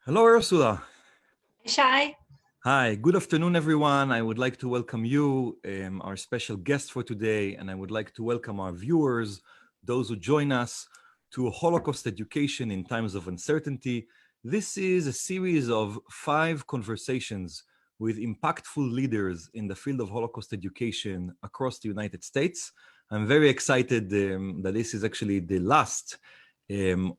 Hello, Ursula. Shai. Hi, good afternoon, everyone. I would like to welcome you, our special guest for today, and I would like to welcome our viewers, those who join us, to Holocaust Education in Times of Uncertainty. This is a series of 5 conversations with impactful leaders in the field of Holocaust education across the United States. I'm very excited that this is actually the last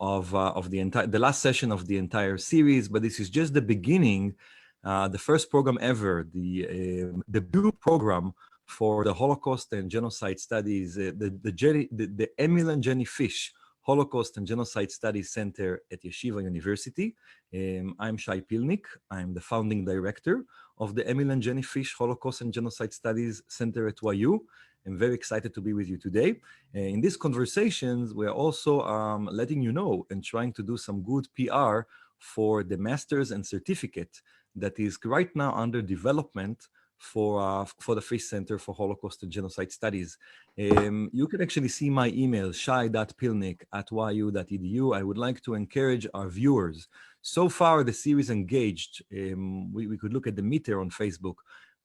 of the last session of the entire series, but this is just the beginning, the first program ever, the debut program for the Holocaust and Genocide Studies, the Emil and Jenny Fish Holocaust and Genocide Studies Center at Yeshiva University. I'm Shai Pilnik. I'm the founding director of the Emil and Jenny Fish Holocaust and Genocide Studies Center at YU. I'm very excited to be with you today. In these conversations, we're also letting you know and trying to do some good PR for the master's and certificate that is right now under development for the Fish Center for Holocaust and Genocide Studies. You can actually see my email, shai.pilnik@yu.edu. I would like to encourage our viewers. So far, the series engaged, we could look at the meter on Facebook,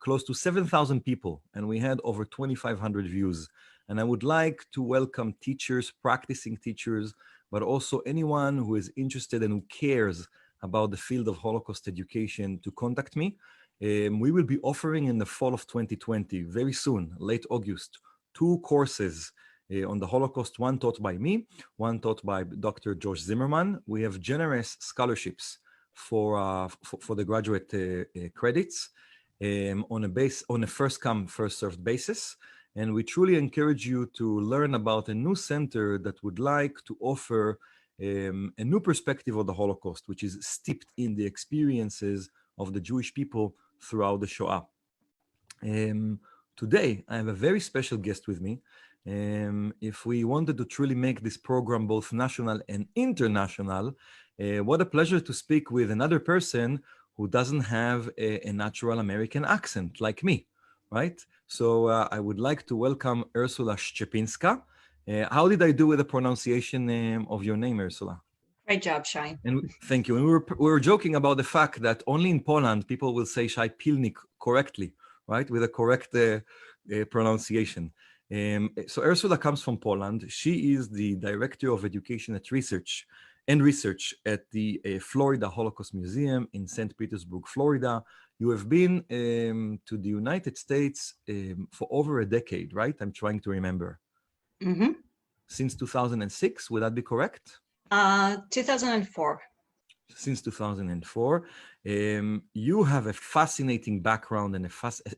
close to 7,000 people, and we had over 2,500 views. And I would like to welcome teachers, practicing teachers, but also anyone who is interested and who cares about the field of Holocaust education to contact me. We will be offering in the fall of 2020, very soon, late August, 2 courses on the Holocaust, one taught by me, one taught by Dr. George Zimmerman. We have generous scholarships for the graduate credits on a first come, first served basis. And we truly encourage you to learn about a new center that would like to offer a new perspective of the Holocaust, which is steeped in the experiences of the Jewish people throughout the Shoah. Today, I have a very special guest with me. If we wanted to truly make this program both national and international, what a pleasure to speak with another person who doesn't have a natural American accent like me, right? So I would like to welcome Ursula Szczepinska. How did I do with the pronunciation of your name, Ursula? Great job, Shai. And thank you. And we were joking about the fact that only in Poland people will say Shai Pilnik correctly, right, with a correct pronunciation. So Ursula comes from Poland. She is the Director of Education at Research at the Florida Holocaust Museum in St. Petersburg, Florida. You have been to the United States for over a decade, right? I'm trying to remember. Mm-hmm. Since 2006, would that be correct? 2004. Since 2004. You have a fascinating background and a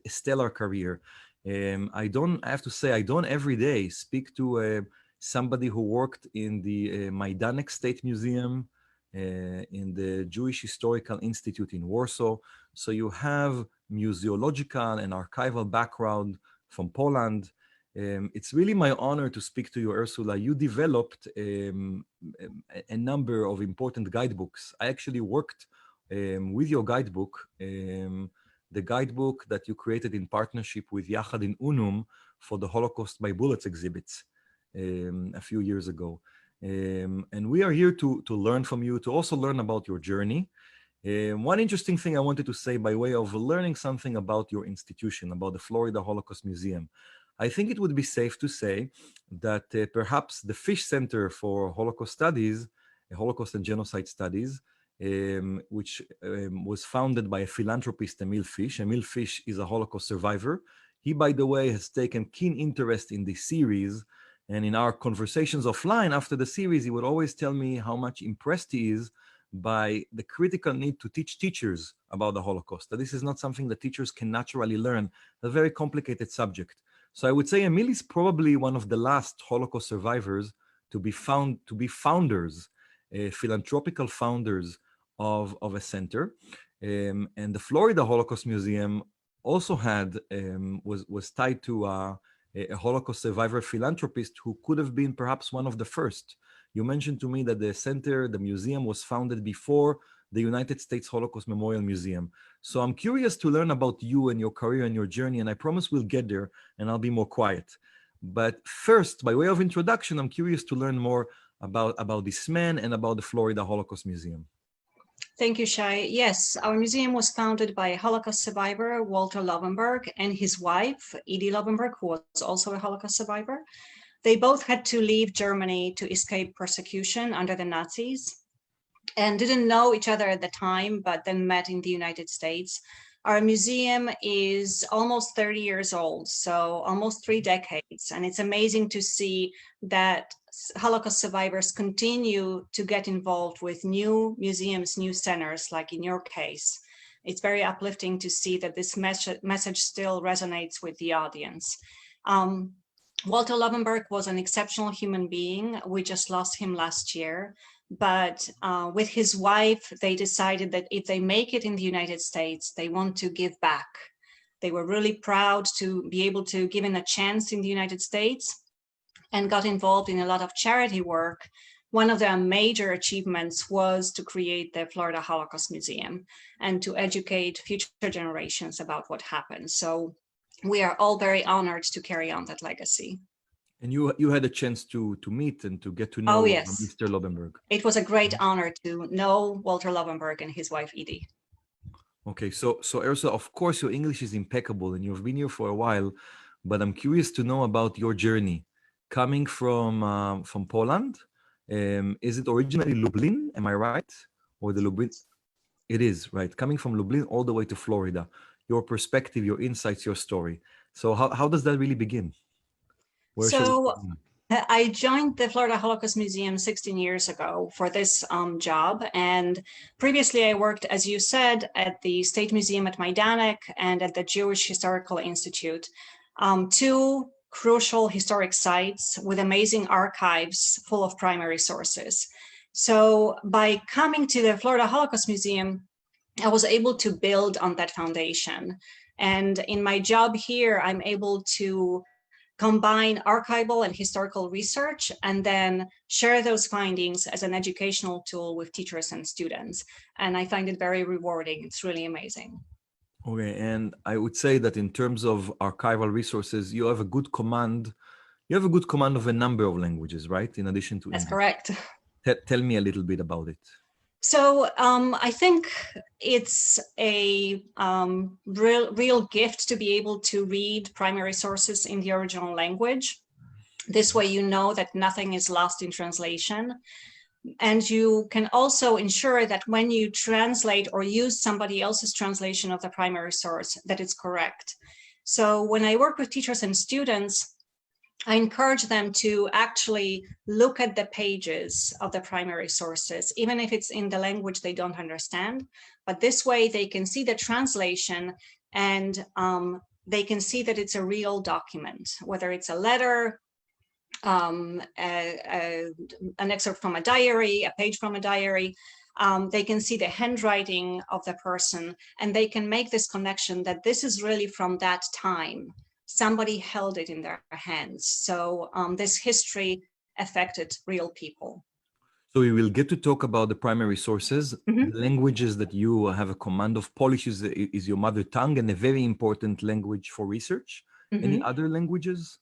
stellar career. I have to say, I don't every day speak to somebody who worked in the Majdanek State Museum, in the Jewish Historical Institute in Warsaw. So you have museological and archival background from Poland. It's really my honor to speak to you, Ursula. You developed a number of important guidebooks. I actually worked with your guidebook, the guidebook that you created in partnership with Yachad in Unum for the Holocaust by Bullets exhibits a few years ago. And we are here to learn from you, to also learn about your journey. One interesting thing I wanted to say by way of learning something about your institution, about the Florida Holocaust Museum. I think it would be safe to say that perhaps the Fish Center for Holocaust Studies, Holocaust and Genocide Studies, which was founded by a philanthropist, Emil Fish. Emil Fish is a Holocaust survivor. He, by the way, has taken keen interest in this series. And in our conversations offline after the series, he would always tell me how much impressed he is by the critical need to teach teachers about the Holocaust. That this is not something that teachers can naturally learn, a very complicated subject. So I would say Emil is probably one of the last Holocaust survivors to be founders, philanthropical founders of a center. And the Florida Holocaust Museum also was tied to a Holocaust survivor philanthropist who could have been perhaps one of the first. You mentioned to me that the museum was founded before the United States Holocaust Memorial Museum. So I'm curious to learn about you and your career and your journey, and I promise we'll get there and I'll be more quiet. But first, by way of introduction, I'm curious to learn more about this man and about the Florida Holocaust Museum. Thank you, Shai. Yes, our museum was founded by Holocaust survivor Walter Lovenberg and his wife, Edie Lovenberg, who was also a Holocaust survivor. They both had to leave Germany to escape persecution under the Nazis and didn't know each other at the time, but then met in the United States. Our museum is almost 30 years old, so almost 3 decades. And it's amazing to see that Holocaust survivors continue to get involved with new museums, new centers, like in your case. It's very uplifting to see that this message still resonates with the audience. Um, Walter Lovenberg was an exceptional human being. We just lost him last year. But with his wife, they decided that if they make it in the United States, they want to give back. They were really proud to be able to give him a chance in the United States and got involved in a lot of charity work. One of their major achievements was to create the Florida Holocaust Museum and to educate future generations about what happened. So we are all very honored to carry on that legacy. And you had a chance to meet and to get to Oh, know yes. Mr. Lobenberg. It was a great honor to know Walter Lovenberg and his wife, Edie. Okay, so Ursula, of course, your English is impeccable and you've been here for a while, but I'm curious to know about your journey coming from Poland. Is it originally Lublin? Am I right? Or the Lublin? It is, right. Coming from Lublin all the way to Florida. Your perspective, your insights, your story. So how does that really begin? Where shall we So begin? I joined the Florida Holocaust Museum 16 years ago for this job. And previously I worked, as you said, at the State Museum at Majdanek and at the Jewish Historical Institute, two crucial historic sites with amazing archives full of primary sources. So by coming to the Florida Holocaust Museum, I was able to build on that foundation. And in my job here, I'm able to combine archival and historical research, and then share those findings as an educational tool with teachers and students. And I find it very rewarding. It's really amazing. Okay, and I would say that in terms of archival resources, you have a good command. You have a good command of a number of languages, right? In addition to That's English. correct. Tell me a little bit about it. So I think it's a real gift to be able to read primary sources in the original language. This way, you know that nothing is lost in translation. And you can also ensure that when you translate or use somebody else's translation of the primary source, that it's correct. So when I work with teachers and students, I encourage them to actually look at the pages of the primary sources, even if it's in the language they don't understand. But this way they can see the translation and they can see that it's a real document, whether it's a letter, an excerpt from a diary, a page from a diary. They can see the handwriting of the person, and they can make this connection that this is really from that time. Somebody held it in their hands. So this history affected real people. So we will get to talk about the primary sources, the languages that you have a command of. Polish is your mother tongue and a very important language for research. Any other languages?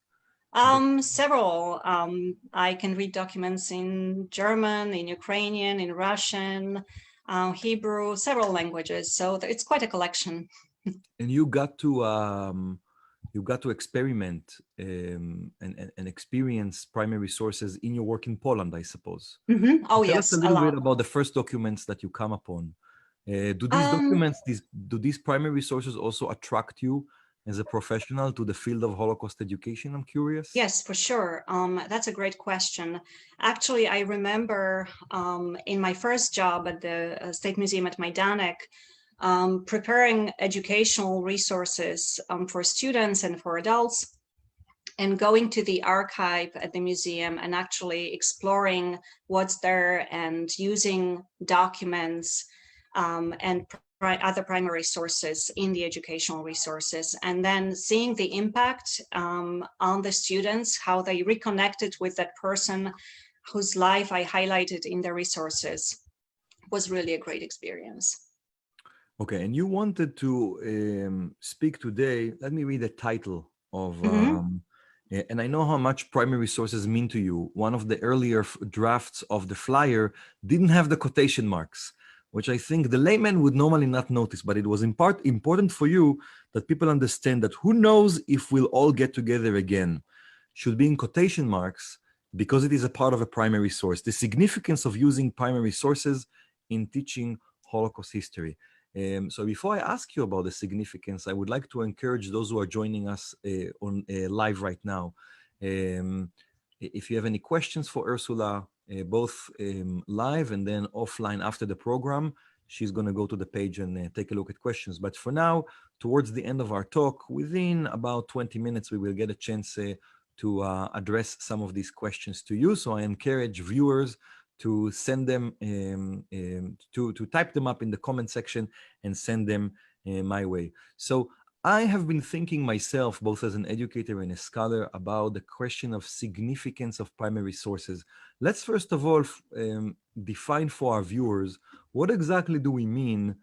Several. I can read documents in German, in Ukrainian, in Russian, Hebrew, several languages. So it's quite a collection. And you got to experiment and experience primary sources in your work in Poland, I suppose. Oh, Tell yes, us a little bit about the first documents that you come upon. Do these documents, do these primary sources also attract you as a professional to the field of Holocaust education? I'm curious. Yes, for sure. That's a great question. Actually, I remember in my first job at the State Museum at Majdanek, preparing educational resources for students and for adults, and going to the archive at the museum and actually exploring what's there and using documents and other primary sources in the educational resources, and then seeing the impact on the students, how they reconnected with that person whose life I highlighted in the resources, was really a great experience. Okay, and you wanted to speak today. Let me read the title of, and I know how much primary sources mean to you. One of the earlier drafts of the flyer didn't have the quotation marks. which I think the layman would normally not notice, but it was in part important for you that people understand that who knows if we'll all get together again should be in quotation marks because it is a part of a primary source. The significance of using primary sources in teaching Holocaust history. So before I ask you about the significance, I would like to encourage those who are joining us on live right now. If you have any questions for Ursula, both live and then offline after the program, she's going to go to the page and take a look at questions. But for now, towards the end of our talk, within about 20 minutes, we will get a chance to address some of these questions to you. So I encourage viewers to send them, to type them up in the comment section and send them my way. So I have been thinking myself, both as an educator and a scholar, about the question of significance of primary sources. Let's first of all define for our viewers, what exactly do we mean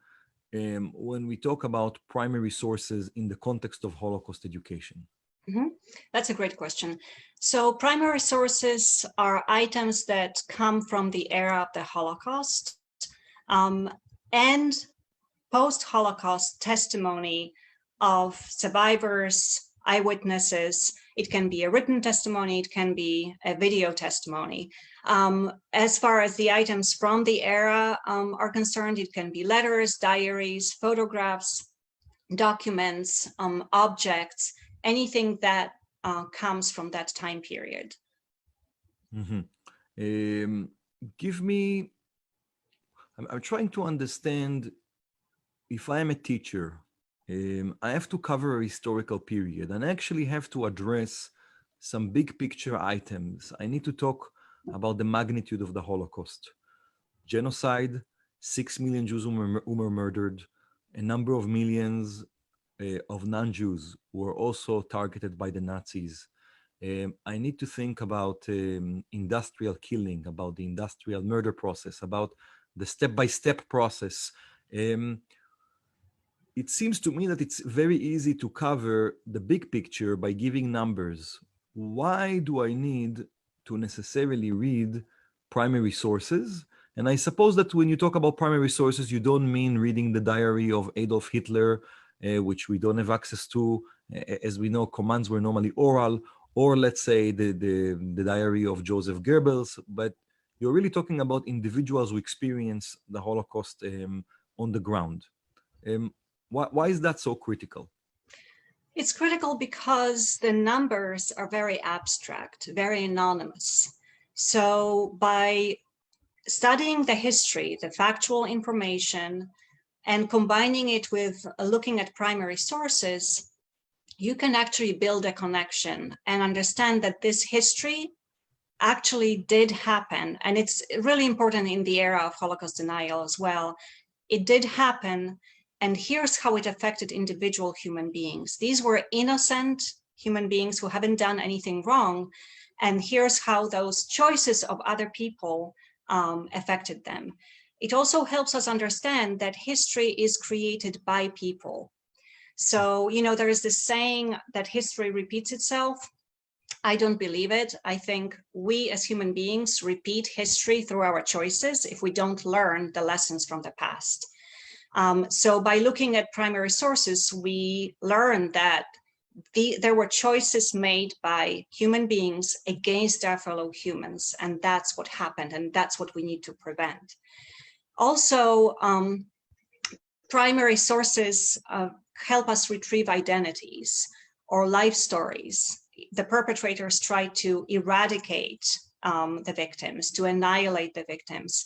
when we talk about primary sources in the context of Holocaust education? Mm-hmm. That's a great question. So primary sources are items that come from the era of the Holocaust and post-Holocaust testimony of survivors, eyewitnesses. It can be a written testimony, it can be a video testimony. As far as the items from the era are concerned, it can be letters, diaries, photographs, documents, objects, anything that comes from that time period. Mm-hmm. Give me, I'm trying to understand, if I am a teacher, I have to cover a historical period and I actually have to address some big picture items. I need to talk about the magnitude of the Holocaust. Genocide, 6 million Jews who were murdered, a number of millions of non-Jews were also targeted by the Nazis. I need to think about industrial killing, about the industrial murder process, about the step-by-step process. It seems to me that it's very easy to cover the big picture by giving numbers. Why do I need to necessarily read primary sources? And I suppose that when you talk about primary sources, you don't mean reading the diary of Adolf Hitler, which we don't have access to. As we know, commands were normally oral, or let's say the diary of Joseph Goebbels, but you're really talking about individuals who experience the Holocaust on the ground. Why is that so critical? It's critical because the numbers are very abstract, very anonymous. So by studying the history, the factual information, and combining it with looking at primary sources, you can actually build a connection and understand that this history actually did happen. And it's really important in the era of Holocaust denial as well. It did happen, and here's how it affected individual human beings. These were innocent human beings who haven't done anything wrong, and here's how those choices of other people affected them. It also helps us understand that history is created by people. So, you know, there is this saying that history repeats itself. I don't believe it. I think we as human beings repeat history through our choices if we don't learn the lessons from the past. So by looking at primary sources, we learn that there were choices made by human beings against their fellow humans, and that's what happened, and that's what we need to prevent. Also, primary sources help us retrieve identities or life stories. The perpetrators try to eradicate the victims, to annihilate the victims.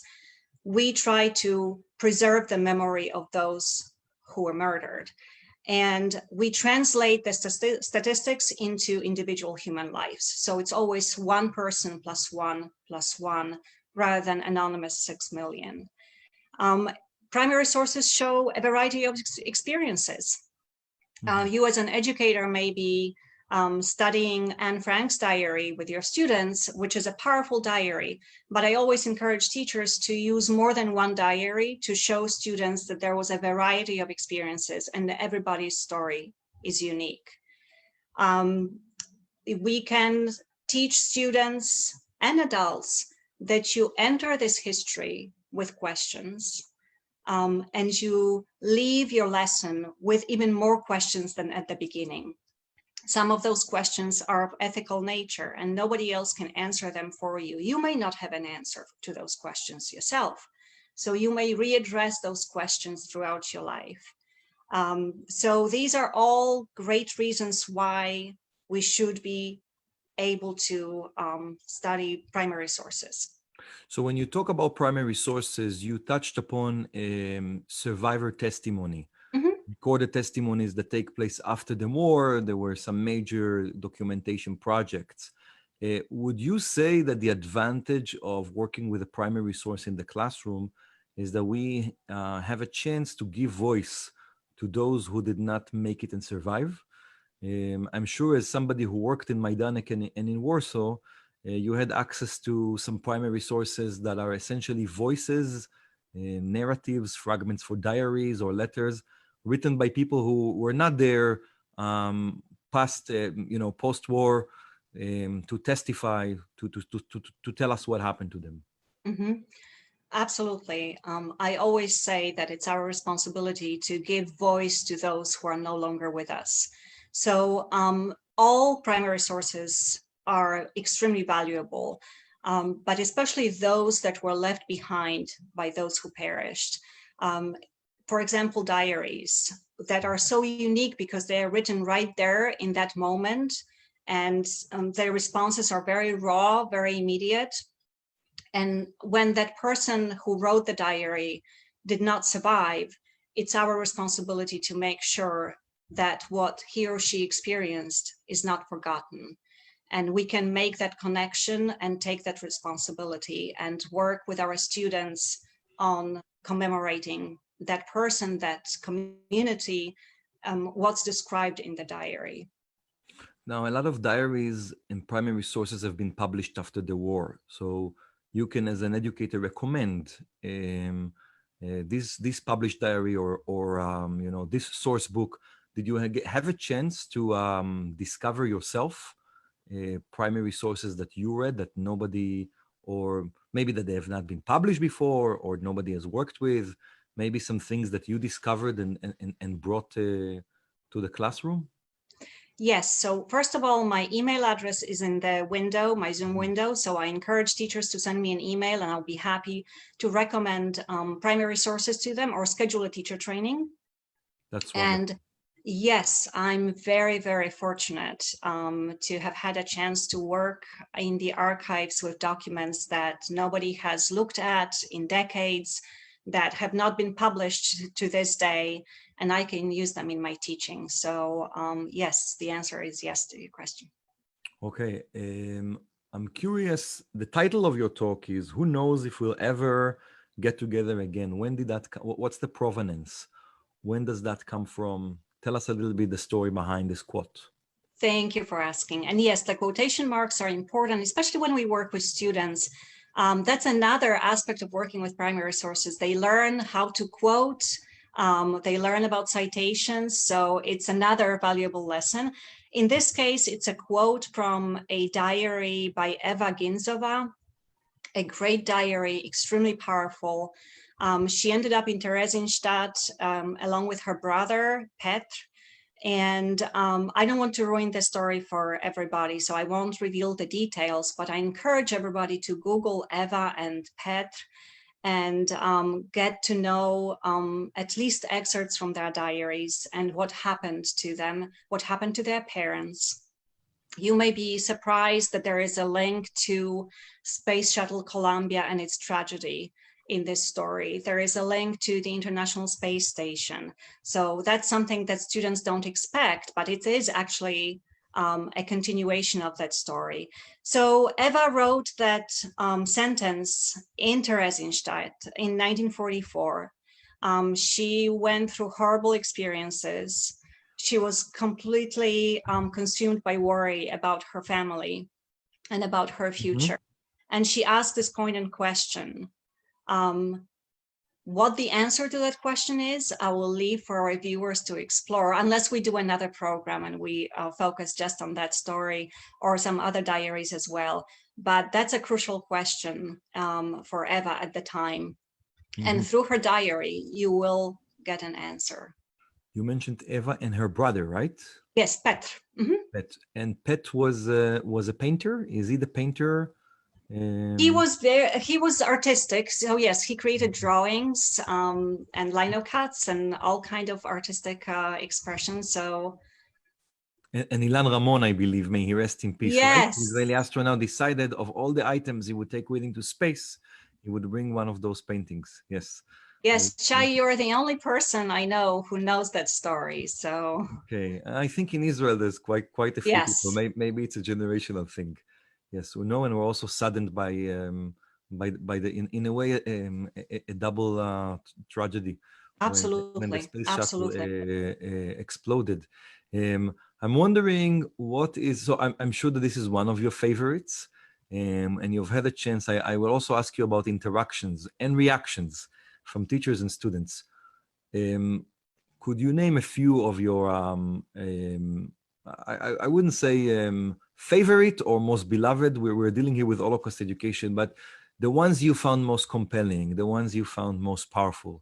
We try to preserve the memory of those who were murdered. And we translate the statistics into individual human lives. So it's always one person plus one, rather than anonymous 6 million. Primary sources show a variety of experiences. You as an educator may be studying Anne Frank's diary with your students, which is a powerful diary, but I always encourage teachers to use more than one diary to show students that there was a variety of experiences and everybody's story is unique. We can teach students and adults that you enter this history with questions. and you leave your lesson with even more questions than at the beginning. Some of those questions are of ethical nature and nobody else can answer them for you. You may not have an answer to those questions yourself. So you may readdress those questions throughout your life. So these are all great reasons why we should be able to study primary sources. So when you talk about primary sources, you touched upon survivor testimony, Mhm. recorded testimonies that take place after the war. There were some major documentation projects. Would you say that the advantage of working with a primary source in the classroom is that we have a chance to give voice to those who did not make it and survive? I'm sure as somebody who worked in Majdanek and in Warsaw, you had access to some primary sources that are essentially voices, narratives, fragments for diaries or letters written by people who were not there past, post-war, to testify, to tell us what happened to them. Mhm. Absolutely. I always say that it's our responsibility to give voice to those who are no longer with us. So all primary sources are extremely valuable, but especially those that were left behind by those who perished. Um, for example, diaries that are so unique because they are written right there in that moment, and their responses are very raw, very immediate. And when that person who wrote the diary did not survive, it's our responsibility to make sure that what he or she experienced is not forgotten. And we can make that connection and take that responsibility and work with our students on commemorating that person, that community, what's described in the diary. Now, a lot of diaries and primary sources have been published after the war. So you can, as an educator, recommend this published diary or this source book. Did you have a chance to discover yourself primary sources that you read that nobody, or maybe that they have not been published before, or nobody has worked with? Maybe some things that you discovered and brought to the classroom? Yes, so first of all, my email address is in the window, my Zoom window. So I encourage teachers to send me an email and I'll be happy to recommend primary sources to them or schedule a teacher training. That's wonderful. And yes, I'm very, very fortunate to have had a chance to work in the archives with documents that nobody has looked at in decades, that have not been published to this day, and I can use them in my teaching. So yes, the answer is yes to your question. Okay. I'm curious. The title of your talk is "Who knows if we'll ever get together again?" When did that? What's the provenance? When does that come from? Tell us a little bit the story behind this quote. Thank you for asking. And yes, the quotation marks are important, especially when we work with students. That's another aspect of working with primary sources. They learn how to quote, they learn about citations. So it's another valuable lesson. In this case, it's a quote from a diary by Eva Ginzova, a great diary, extremely powerful. She ended up in Theresienstadt along with her brother, Petr, and I don't want to ruin the story for everybody, so I won't reveal the details, but I encourage everybody to Google Eva and Petr and get to know at least excerpts from their diaries and what happened to them, what happened to their parents. You may be surprised that there is a link to Space Shuttle Columbia and its tragedy in this story. There is a link to the International Space Station. So that's something that students don't expect, but it is actually a continuation of that story. So Eva wrote that sentence in Theresienstadt in 1944. She went through horrible experiences. She was completely consumed by worry about her family and about her Mhm. future. And she asked this poignant question. Um, what the answer to that question is, I will leave for our viewers to explore, unless we do another program and we focus just on that story or some other diaries as well. But that's a crucial question for Eva at the time. And through her diary, you will get an answer. You mentioned Eva and her brother, right? Yes, Petr. Mhm. Pet. And Pet was a painter. Is he the painter? He was artistic. So yes, he created drawings and lino cuts and all kind of artistic expressions. So And Ilan Ramon, I believe, may he rest in peace, right? The yes, Israeli astronaut decided of all the items he would take with him to space, he would bring one of those paintings. Yes. I, yes, Shai, you're the only person I know who knows that story. So okay. I think in Israel there's quite a few people. yes, Maybe it's a generational thing. Yes, we know, and we're also saddened by the in a way a double tragedy when the absolutely, space shuttle absolutely. exploded. I'm wondering what is so. I'm sure that this is one of your favorites, and you've had a chance. I will also ask you about interactions and reactions from teachers and students. Um, could you name a few of your I wouldn't say favorite or most beloved. We're dealing here with Holocaust education, but the ones you found most compelling, the ones you found most powerful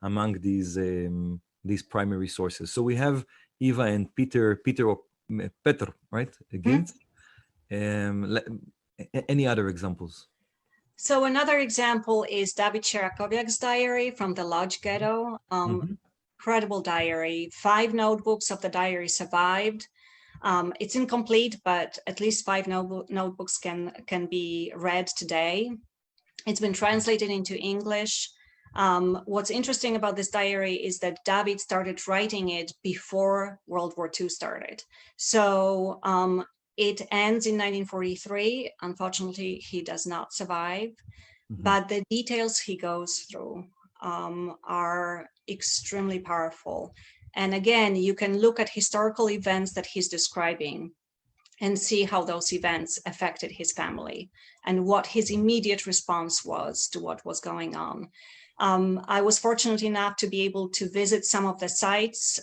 among these primary sources. So we have Eva and Peter, right? Mhm. Against any other examples? So another example is David Sherakowiak's diary from the Lodz Ghetto. Mhm. Incredible diary. 5 notebooks of the diary survived. It's incomplete, but at least 5 notebooks can be read today. It's been translated into English. What's interesting about this diary is that David started writing it before World War II started. So it ends in 1943. Unfortunately, he does not survive, Mhm. but the details he goes through are extremely powerful. And again, you can look at historical events that he's describing and see how those events affected his family and what his immediate response was to what was going on. I was fortunate enough to be able to visit some of the sites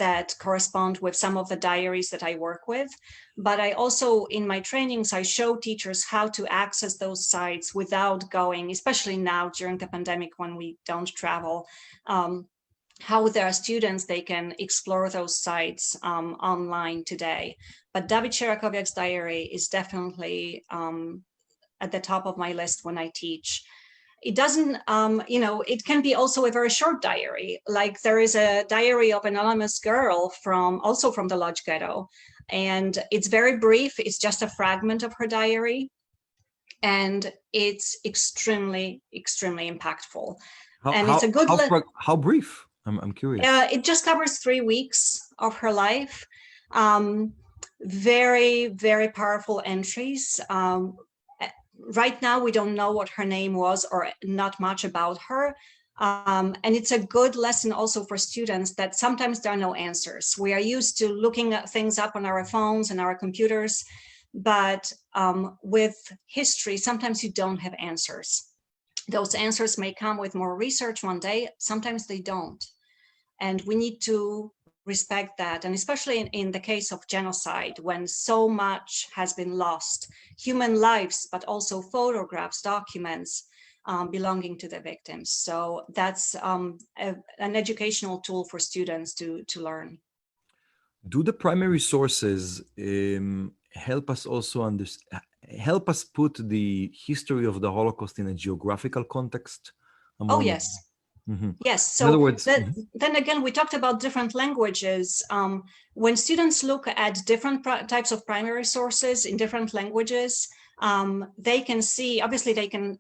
that correspond with some of the diaries that I work with. But I also, in my trainings, I show teachers how to access those sites without going, especially now during the pandemic when we don't travel. How with their students, they can explore those sites online today. But David Sherakowiak's diary is definitely at the top of my list when I teach. It doesn't, it can be also a very short diary. Like there is a diary of an anonymous girl also from the Lodz Ghetto. And it's very brief. It's just a fragment of her diary. And it's extremely, extremely impactful. How And it's how a good, how how brief? I'm curious. it just covers 3 weeks of her life. Um, very, very powerful entries. Right now, we don't know what her name was or not much about her. And it's a good lesson also for students that sometimes there are no answers. We are used to looking at things up on our phones and our computers, but with history, sometimes you don't have answers. Those answers may come with more research one day, sometimes they don't. And we need to respect that. And especially in the case of genocide, when so much has been lost, human lives, but also photographs, documents belonging to the victims. So that's an educational tool for students to learn. Do the primary sources help us also help us put the history of the Holocaust in a geographical context? I'm Oh, wondering. yes. Mhm. Yes, In other so words, then again, we talked about different languages. When students look at different types of primary sources in different languages, they can see, obviously they can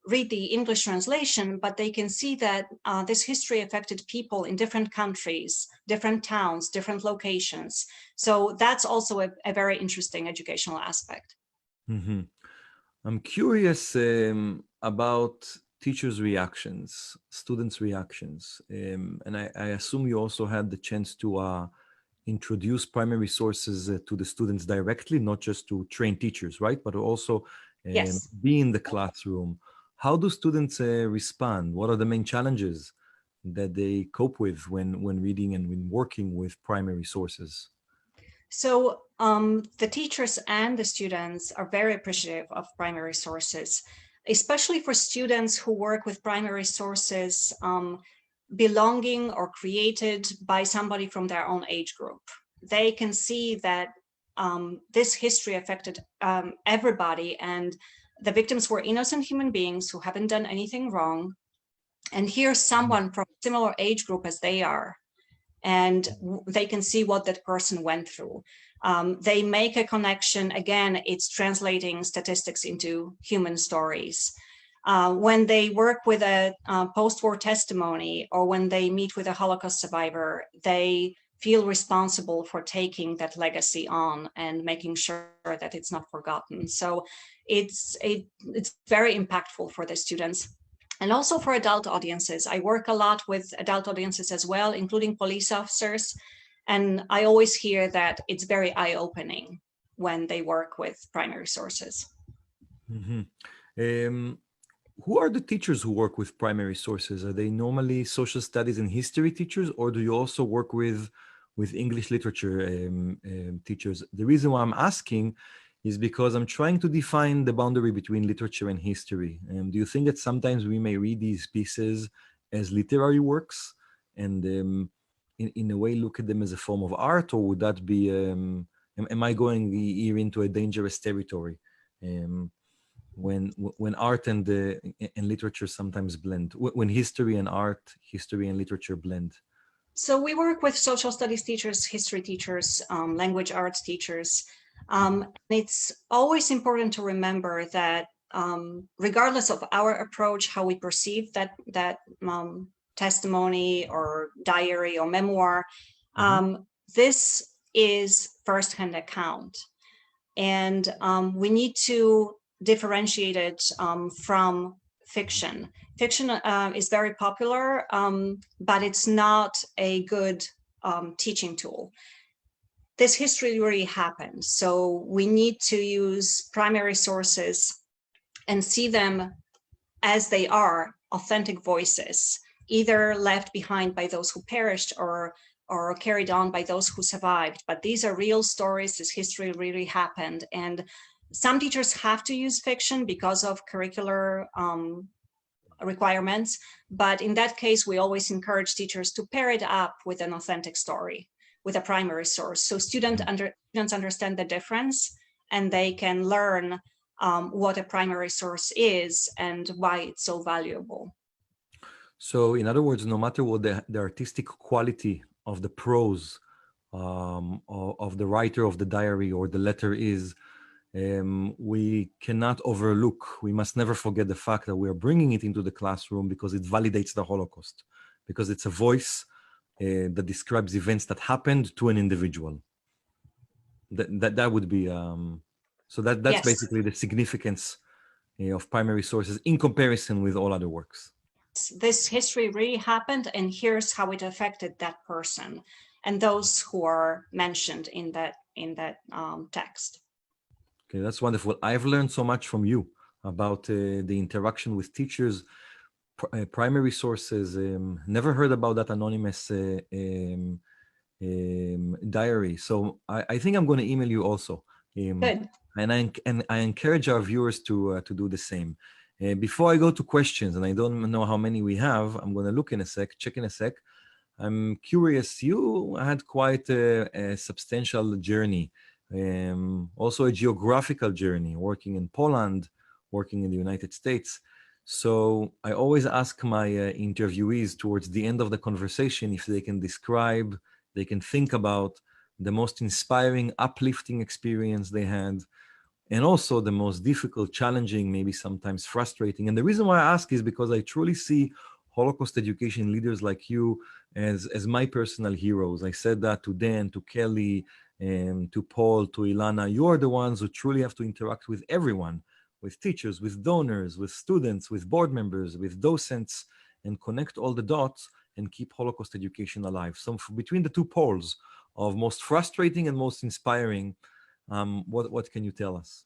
read the English translation, but they can see that this history affected people in different countries, different towns, different locations. So that's also a very interesting educational aspect. mhm. I'm curious about teachers' reactions, students' reactions, and I assume you also had the chance to introduce primary sources to the students directly, not just to train teachers, right? But also Yes. be in the classroom. How do students respond? What are the main challenges that they cope with when reading and when working with primary sources? So the teachers and the students are very appreciative of primary sources. especially for students who work with primary sources belonging or created by somebody from their own age group. They can see that this history affected everybody, and the victims were innocent human beings who haven't done anything wrong. And here's someone from a similar age group as they are, and they can see what that person went through. They make a connection. Again, it's translating statistics into human stories. When they work with a post-war testimony, or when they meet with a Holocaust survivor, they feel responsible for taking that legacy on and making sure that it's not forgotten. So it's very impactful for the students. And also for adult audiences. I work a lot with adult audiences as well, including police officers. And I always hear that it's very eye-opening when they work with primary sources. Who are the teachers who work with primary sources? Are they normally social studies and history teachers, or do you also work with English literature teachers? The reason why I'm asking is because I'm trying to define the boundary between literature and history. Do you think that sometimes we may read these pieces as literary works and in a way look at them as a form of art, or would that be, am I going here into a dangerous territory? When art and literature sometimes blend, when history and literature blend. So we work with social studies teachers, history teachers, language arts teachers. It's always important to remember that regardless of our approach, how we perceive that testimony or diary or memoir, this is firsthand account. And we need to differentiate it from fiction. Fiction is very popular, but it's not a good teaching tool. This history really happened, so we need to use primary sources and see them as they are, authentic voices, either left behind by those who perished or carried on by those who survived. But these are real stories. This history really happened. And some teachers have to use fiction because of curricular requirements. But in that case, we always encourage teachers to pair it up with an authentic story, with a primary source. So students understand the difference, and they can learn what a primary source is and why it's so valuable. So in other words, no matter what the artistic quality of the prose of the writer of the diary or the letter is, we cannot overlook, we must never forget the fact that we are bringing it into the classroom because it validates the Holocaust, because it's a voice that describes events that happened to an individual. That would be, so that's Yes. basically the significance of primary sources in comparison with all other works. This history really happened, and here's how it affected that person and those who are mentioned in that text. Okay, that's wonderful. I've learned so much from you about the interaction with teachers, primary sources. Never heard about that anonymous diary. So I think I'm going to email you also. Good. And I encourage our viewers to do the same. Before I go to questions, and I don't know how many we have, I'm going to look in a sec, check in a sec. I'm curious, you had quite a substantial journey, also a geographical journey, working in Poland, working in the United States. So I always ask my interviewees towards the end of the conversation if they can describe, they can think about the most inspiring, uplifting experience they had, and also the most difficult, challenging, maybe sometimes frustrating. And the reason why I ask is because I truly see Holocaust education leaders like you as my personal heroes. I said that to Dan, to Kelly, to Paul, to Ilana. You are the ones who truly have to interact with everyone, with teachers, with donors, with students, with board members, with docents, and connect all the dots and keep Holocaust education alive. So between the two poles of most frustrating and most inspiring, what can you tell us?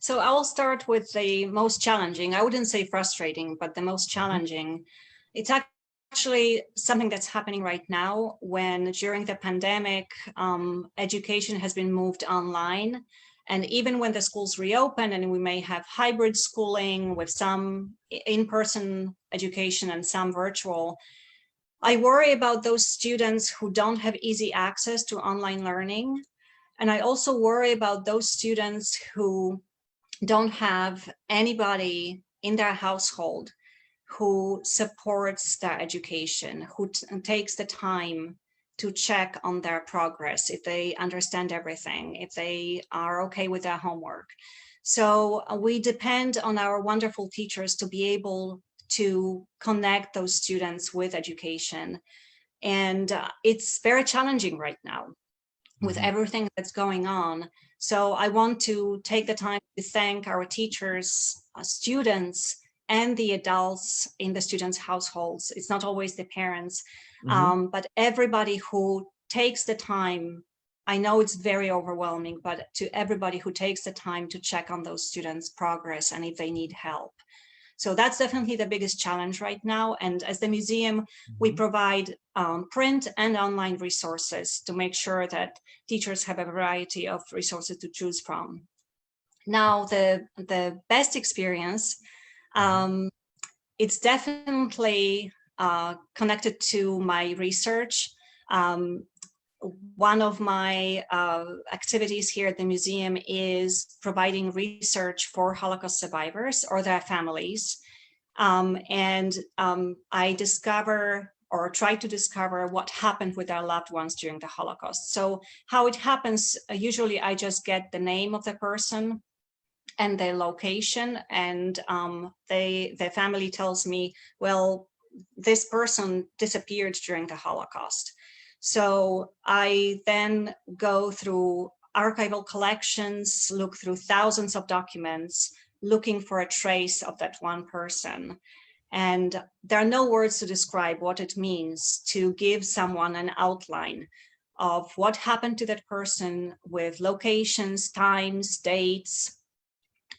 So I will start with the most challenging. I wouldn't say frustrating, but the most challenging. It's actually something that's happening right now when during the pandemic, education has been moved online. And even when the schools reopen and we may have hybrid schooling with some in-person education and some virtual, I worry about those students who don't have easy access to online learning. And I also worry about those students who don't have anybody in their household who supports their education, who takes the time to check on their progress, if they understand everything, if they are okay with their homework. So we depend on our wonderful teachers to be able to connect those students with education. And it's very challenging right now with everything that's going on. So I want to take the time to thank our teachers, students, and the adults in the students' households. It's not always the parents, but everybody who takes the time. I know it's very overwhelming, but to everybody who takes the time to check on those students' progress and if they need help. So that's definitely the biggest challenge right now. And as the museum, we provide print and online resources to make sure that teachers have a variety of resources to choose from. Now, the best experience, it's definitely connected to my research. One of my activities here at the museum is providing research for Holocaust survivors or their families. I discover or try to discover what happened with their loved ones during the Holocaust. So how it happens, usually I just get the name of the person and their location, and the family tells me, well, this person disappeared during the Holocaust. So I then go through archival collections, look through thousands of documents, looking for a trace of that one person. And there are no words to describe what it means to give someone an outline of what happened to that person with locations, times, dates,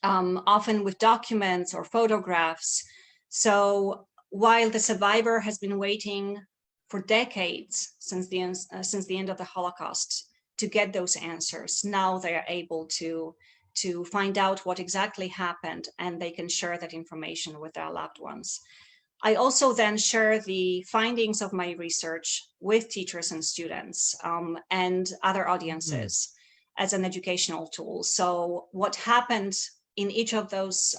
often with documents or photographs. So while the survivor has been waiting for decades since the end of the Holocaust to get those answers, now they are able to find out what exactly happened, and they can share that information with their loved ones. I also then share the findings of my research with teachers and students and other audiences as an educational tool. So what happened in each of those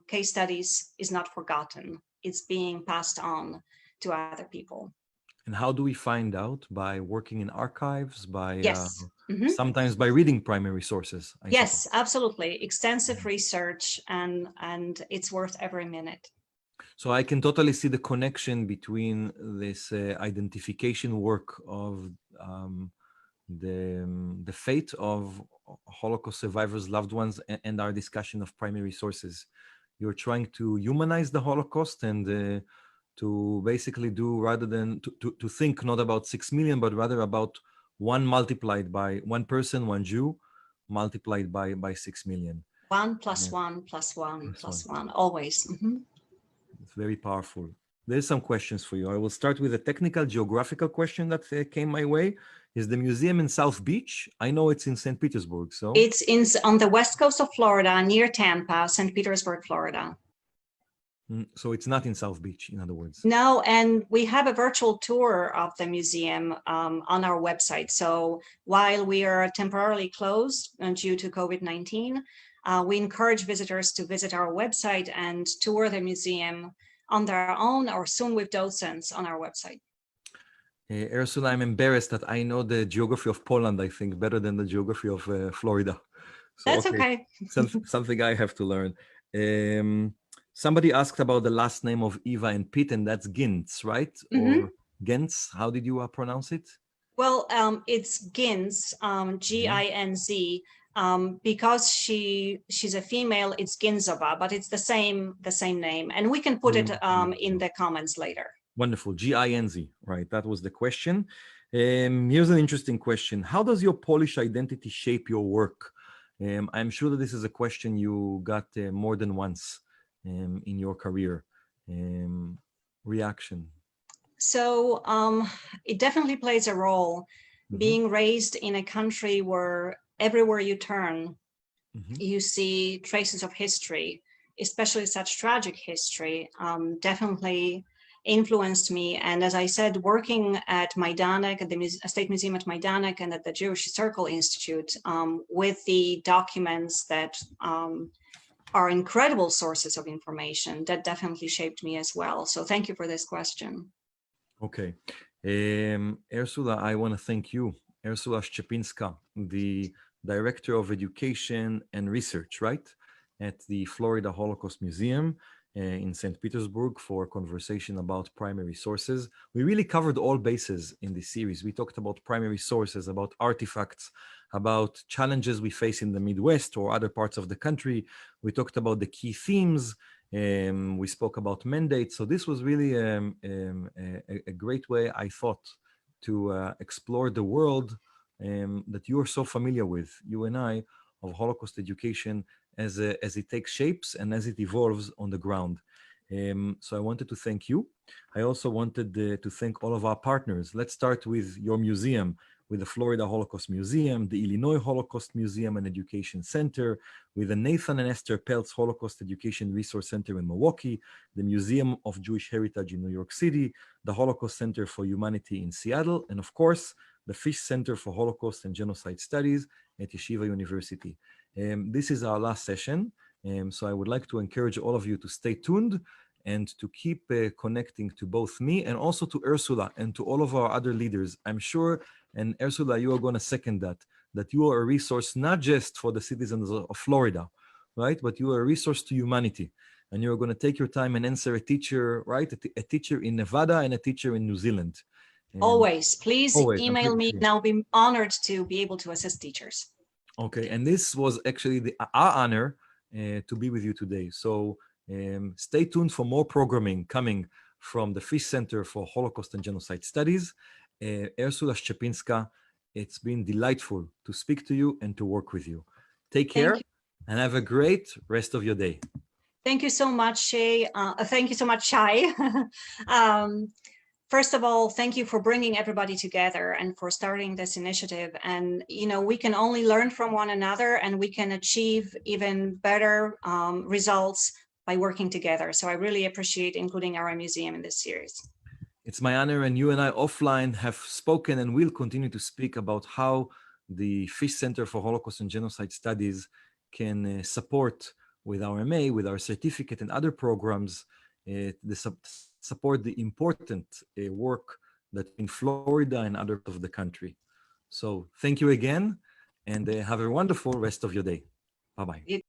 case studies is not forgotten. It's being passed on to other people. And how do we find out? By working in archives, by Yes. sometimes by reading primary sources, I Yes, suppose. absolutely. Extensive research, and it's worth every minute. So I can totally see the connection between this identification work of the fate of Holocaust survivors' loved ones and our discussion of primary sources. You're trying to humanize the Holocaust and to basically do, rather than to think not about 6 million, but rather about one multiplied by one person, one Jew, multiplied by 6 million. 1 plus Yeah, 1 plus 1 plus one. plus 1, always. It's very powerful. There's some questions for you. I will start with a technical geographical question that came my way. Is the museum in South Beach? I know it's in St. Petersburg, so. It's on the west coast of Florida, near Tampa, St. Petersburg, Florida. So it's not in South Beach, in other words. No, and we have a virtual tour of the museum on our website. So while we are temporarily closed due to COVID-19, we encourage visitors to visit our website and tour the museum on their own, or soon with docents on our website. Ursula, I'm embarrassed that I know the geography of Poland, I think, better than the geography of Florida. So, That's okay. Something I have to learn. Somebody asked about the last name of Eva and Pete, and that's Gintz, right? Or Gintz? How did you pronounce it? Well, it's Ginz, G-I-N-Z. Because she's a female, it's Ginzova, but it's the same name, and we can put it in the comments later. Wonderful, G-I-N-Z, right? That was the question. Here's an interesting question: how does your Polish identity shape your work? I'm sure that this is a question you got more than once in your career. Reaction. So it definitely plays a role. Being raised in a country where everywhere you turn, Mhm. you see traces of history, especially such tragic history, definitely influenced me. And as I said, working at Majdanek, at the State Museum at Majdanek and at the Jewish Circle Institute, with the documents that are incredible sources of information, that definitely shaped me as well. So thank you for this question. Okay. Ursula, I want to thank you, Ursula Szczepinska, the Director of Education and Research, right, at the Florida Holocaust Museum in St. Petersburg for a conversation about primary sources. We really covered all bases in this series. We talked about primary sources, about artifacts, about challenges we face in the Midwest or other parts of the country. We talked about the key themes. We spoke about mandates. So this was really a great way, I thought, to explore the world that you are so familiar with, you and I, of Holocaust education as it takes shapes and as it evolves on the ground. So I wanted to thank you. I also wanted to thank all of our partners. Let's start with your museum, with the Florida Holocaust Museum, the Illinois Holocaust Museum and Education Center, with the Nathan and Esther Peltz Holocaust Education Resource Center in Milwaukee, the Museum of Jewish Heritage in New York City, the Holocaust Center for Humanity in Seattle, and of course, the Fish Center for Holocaust and Genocide Studies at Yeshiva University. This is our last session, so I would like to encourage all of you to stay tuned and to keep connecting to both me and also to Ursula and to all of our other leaders. I'm sure, and Ursula, you are going to second that you are a resource not just for the citizens of Florida, right? But you are a resource to humanity. And you're going to take your time and answer a teacher, right? A teacher in Nevada and a teacher in New Zealand. Always, please Always, I'm email pretty me sure. and I'll be honored to be able to assist teachers. Okay, and this was actually our honor to be with you today. So stay tuned for more programming coming from the Fish Center for Holocaust and Genocide Studies. Ursula Szczepinska, it's been delightful to speak to you and to work with you. Take Thank care you. and have a great rest of your day. Thank you so much, Shay. Thank you so much, Shai. First of all, thank you for bringing everybody together and for starting this initiative. And, we can only learn from one another and we can achieve even better results by working together. So I really appreciate including our museum in this series. It's my honor, and you and I offline have spoken and will continue to speak about how the Fish Center for Holocaust and Genocide Studies can support with our MA, with our certificate and other programs, support the important work that in Florida and other parts of the country. So thank you again, and have a wonderful rest of your day. Bye-bye.